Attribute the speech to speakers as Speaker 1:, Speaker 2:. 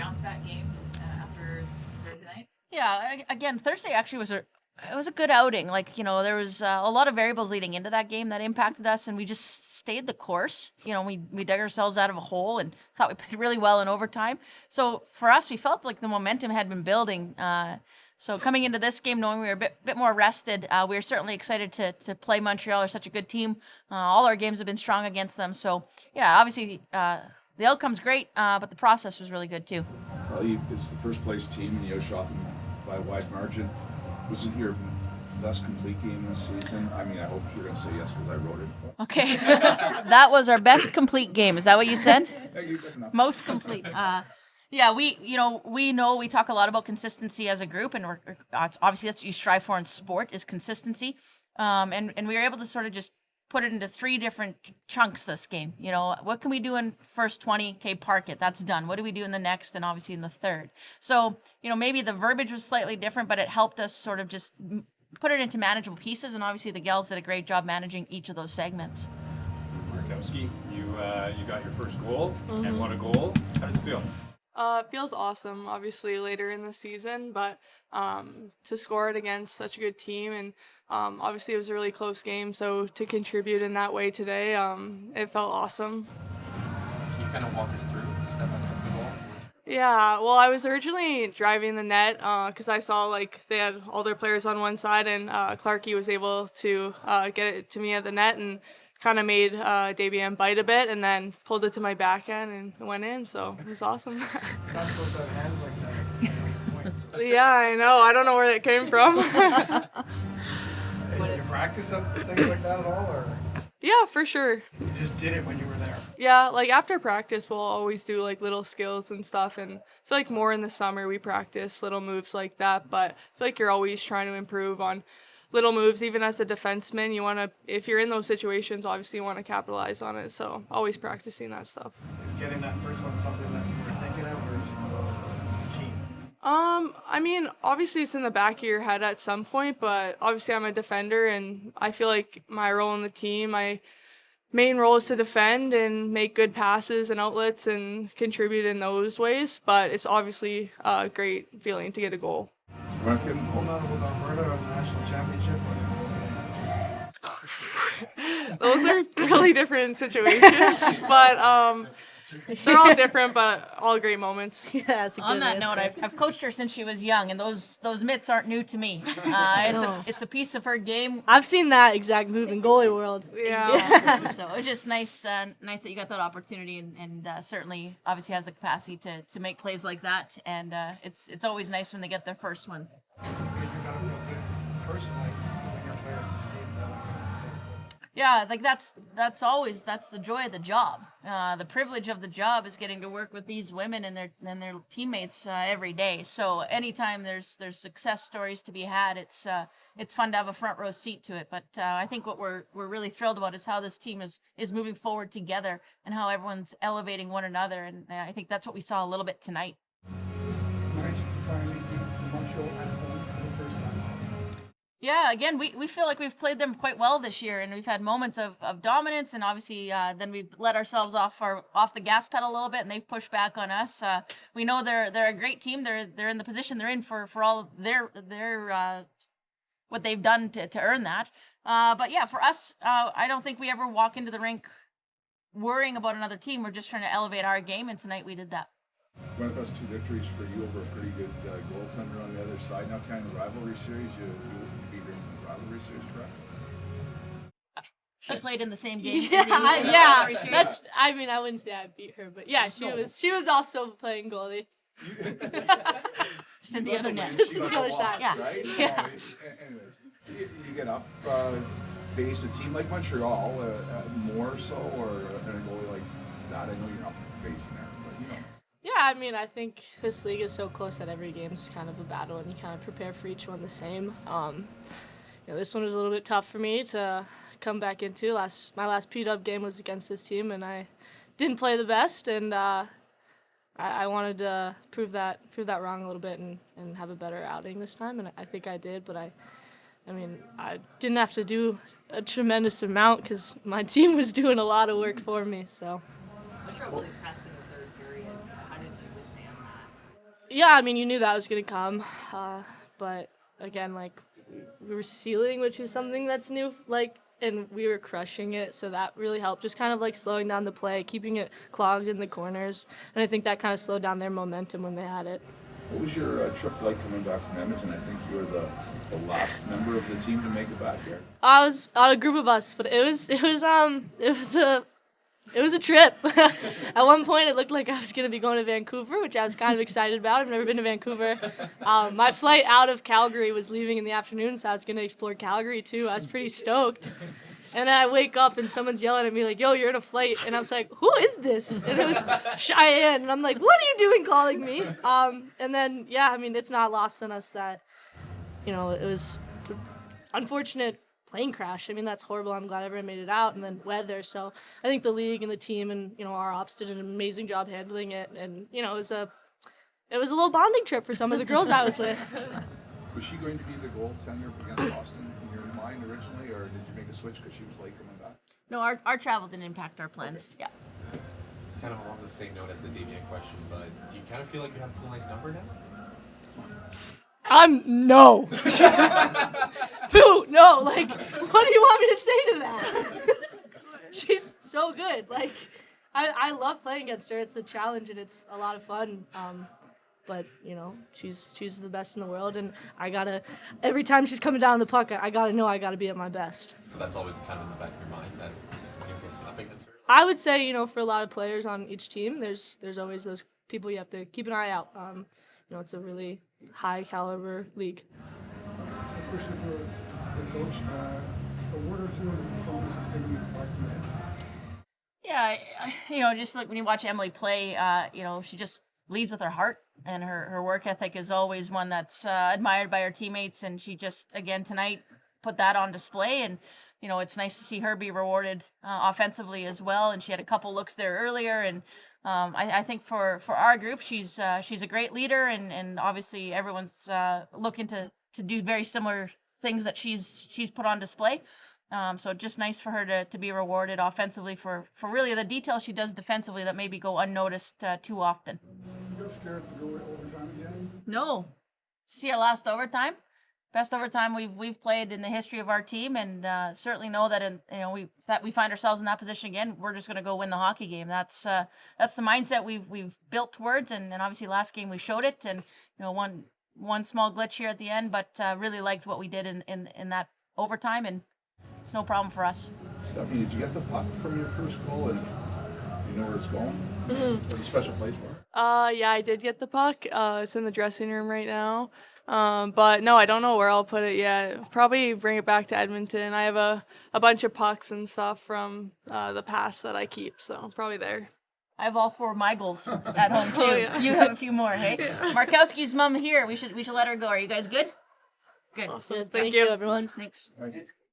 Speaker 1: bounce back game after Thursday night?
Speaker 2: Yeah, again, Thursday actually was a good outing. Like, there was a lot of variables leading into that game that impacted us, and we just stayed the course. We dug ourselves out of a hole and thought we played really well in overtime. So for us, we felt like the momentum had been building. So coming into this game, knowing we were a bit more rested, we were certainly excited to play Montreal. They're such a good team. All our games have been strong against them. So, yeah, obviously the outcome's great, but the process was really good too.
Speaker 3: Well, it's the first place team, and you outshot them by a wide margin. Was it your best complete game this season? I mean, I hope you're going to say yes because I wrote it.
Speaker 2: Okay. That was our best complete game. Is that what you said? Most complete. Yeah, we talk a lot about consistency as a group, and obviously that's what you strive for in sport is consistency. And we were able to sort of just put it into 3 different chunks this game. What can we do in first 20? Okay, park it. That's done. What do we do in the next and obviously in the third? So, maybe the verbiage was slightly different, but it helped us sort of just put it into manageable pieces, and obviously the gals did a great job managing each of those segments.
Speaker 4: Markowski, you got your first goal, and what a goal. How does it feel?
Speaker 5: It feels awesome, obviously, later in the season, but to score it against such a good team, and obviously it was a really close game, so to contribute in that way today, it felt awesome.
Speaker 6: Can you kind of walk us through step by step the goal?
Speaker 5: Yeah, well, I was originally driving the net because I saw they had all their players on one side, and Clarkie was able to get it to me at the net and kind of made Davian bite a bit, and then pulled it to my backhand and it went in, so it was awesome.
Speaker 7: Not supposed to have hands like that.
Speaker 5: Yeah, I know. I don't know where that came from.
Speaker 7: Did you practice things like that at all, or
Speaker 5: Yeah, for sure.
Speaker 7: you just did it when you were there?
Speaker 5: Yeah, after practice, we'll always do little skills and stuff, and I feel like more in the summer we practice little moves like that, but I feel like you're always trying to improve on little moves. Even as a defenseman, you want to, if you're in those situations, obviously you want to capitalize on it, so always practicing that stuff.
Speaker 7: Is getting that first one something that you were thinking of, or is it the team?
Speaker 5: I mean, obviously it's in the back of your head at some point, but obviously I'm a defender, and I feel like my role in the team, my main role is to defend and make good passes and outlets and contribute in those ways, but it's obviously a great feeling to get a goal.
Speaker 7: Gwyneth getting gold medal with Alberta or the national championship, or
Speaker 5: Those are really different situations, but they're all different, but all great moments.
Speaker 8: Yeah, that's a good
Speaker 2: On that
Speaker 8: answer.
Speaker 2: note, I've coached her since she was young, and those mitts aren't new to me. It's a piece of her game.
Speaker 8: I've seen that exact move in goalie world.
Speaker 5: Yeah.
Speaker 2: So it was just nice that you got that opportunity, and certainly obviously has the capacity to make plays like that. And it's always nice when they get their first one.
Speaker 7: you gotta feel good personally when your players succeed.
Speaker 2: Yeah, that's the joy of the job. The privilege of the job is getting to work with these women and their teammates every day. So anytime there's success stories to be had, it's fun to have a front row seat to it. But I think what we're really thrilled about is how this team is moving forward together and how everyone's elevating one another. And I think that's what we saw a little bit tonight.
Speaker 7: It's nice to finally beat Montreal at home for the first time.
Speaker 2: Yeah, again, we feel like we've played them quite well this year, and we've had moments of dominance, and obviously then we've let ourselves off the gas pedal a little bit, and they've pushed back on us. We know they're a great team. They're in the position they're in for all their what they've done to earn that. But yeah, for us, I don't think we ever walk into the rink worrying about another team. We're just trying to elevate our game, and tonight we did that.
Speaker 3: Gwyneth, that's 2 victories for you over a pretty good goaltender on the other side. Now, kind of rivalry series, you beat her in the rivalry series, correct?
Speaker 2: She played in the same game.
Speaker 8: Yeah. That's. I mean, I wouldn't say I beat her, but yeah, she was also playing goalie.
Speaker 2: Just in the other net.
Speaker 8: Just in the other side.
Speaker 2: Yeah.
Speaker 3: Right?
Speaker 8: Yeah.
Speaker 3: Anyways, you get up, face a team like Montreal, more so, or a goalie like that. I know you're not facing that, but you know.
Speaker 8: Yeah, I mean, I think this league is so close that every game's kind of a battle, and you kind of prepare for each one the same. This one was a little bit tough for me to come back into. My last P-Dub game was against this team, and I didn't play the best, and I wanted to prove that wrong a little bit and have a better outing this time, and I think I did. But I didn't have to do a tremendous amount because my team was doing a lot of work for me. So.
Speaker 1: Montreal really pressed in the third period. How did you withstand
Speaker 8: Yeah, I mean, you knew that was going to come. But again, like, we were sealing, which is something that's new, like, and we were crushing it. So that really helped, just kind of like slowing down the play, keeping it clogged in the corners. And I think that kind of slowed down their momentum when they had it.
Speaker 3: What was your trip like coming back from Edmonton? I think you were the last member of the team to make it back here.
Speaker 8: I was on a group of us, but it was a trip. At one point, it looked like I was going to be going to Vancouver, which I was kind of excited about. I've never been to Vancouver. My flight out of Calgary was leaving in the afternoon, so I was going to explore Calgary too. I was pretty stoked. And then I wake up and someone's yelling at me like, "Yo, you're in a flight." And I was like, "Who is this?" And it was Cheyenne. And I'm like, "What are you doing calling me?" And then, yeah, I mean, it's not lost on us that, it was unfortunate plane crash. I mean, that's horrible. I'm glad everyone made it out. And then weather. So I think the league and the team and, our ops did an amazing job handling it. And, it was a little bonding trip for some of the girls I was with.
Speaker 3: Was she going to be the goaltender against Boston in your mind originally, or did you make a switch because she was late coming back?
Speaker 2: No, our travel didn't impact our plans. Yeah.
Speaker 6: It's kind of along the same note as the Damien question, but do you kind of feel like you have a nice number now?
Speaker 8: No. Pooh, no. Like, what do you want me to say to that? She's so good. Like, I love playing against her. It's a challenge and it's a lot of fun. But, she's the best in the world, and every time she's coming down the puck, I gotta know I gotta be at my best.
Speaker 6: So that's always kind of in the back of your mind that when you're facing nothing that's very
Speaker 8: I would say, for a lot of players on each team, there's always those people you have to keep an eye out. It's a really high caliber league.
Speaker 7: A question for the coach. A word or two on the performance of Emily back in the head.
Speaker 2: Yeah, just like when you watch Emily play, she just leads with her heart, and her work ethic is always one that's admired by her teammates, and she just, again, tonight put that on display, and it's nice to see her be rewarded offensively as well, and she had a couple looks there earlier, and I think for our group, she's a great leader, and obviously everyone's looking to do very similar things that she's put on display. So just nice for her to be rewarded offensively for really the details she does defensively that maybe go unnoticed too often.
Speaker 7: You got scared to go overtime again?
Speaker 2: No. See our last overtime? Best overtime we've played in the history of our team, and certainly know that we find ourselves in that position again. We're just going to go win the hockey game. That's the mindset we've built towards, and obviously last game we showed it, and one small glitch here at the end, but really liked what we did in that overtime, and it's no problem for us.
Speaker 3: Stephanie, did you get the puck from your first goal, and you know where it's going? Mm-hmm. What's a special place for it?
Speaker 5: Yeah, I did get the puck. It's in the dressing room right now. But no, I don't know where I'll put it yet. Probably bring it back to Edmonton. I have a bunch of pucks and stuff from the past that I keep, so probably there.
Speaker 2: I have all 4 of my goals at home too.
Speaker 5: Oh, yeah.
Speaker 2: You have a few more, hey?
Speaker 5: Yeah.
Speaker 2: Markowski's mom here. We should let her go. Are you guys good? Good.
Speaker 5: Awesome.
Speaker 8: Thank you, everyone.
Speaker 2: Thanks.
Speaker 3: Thank you.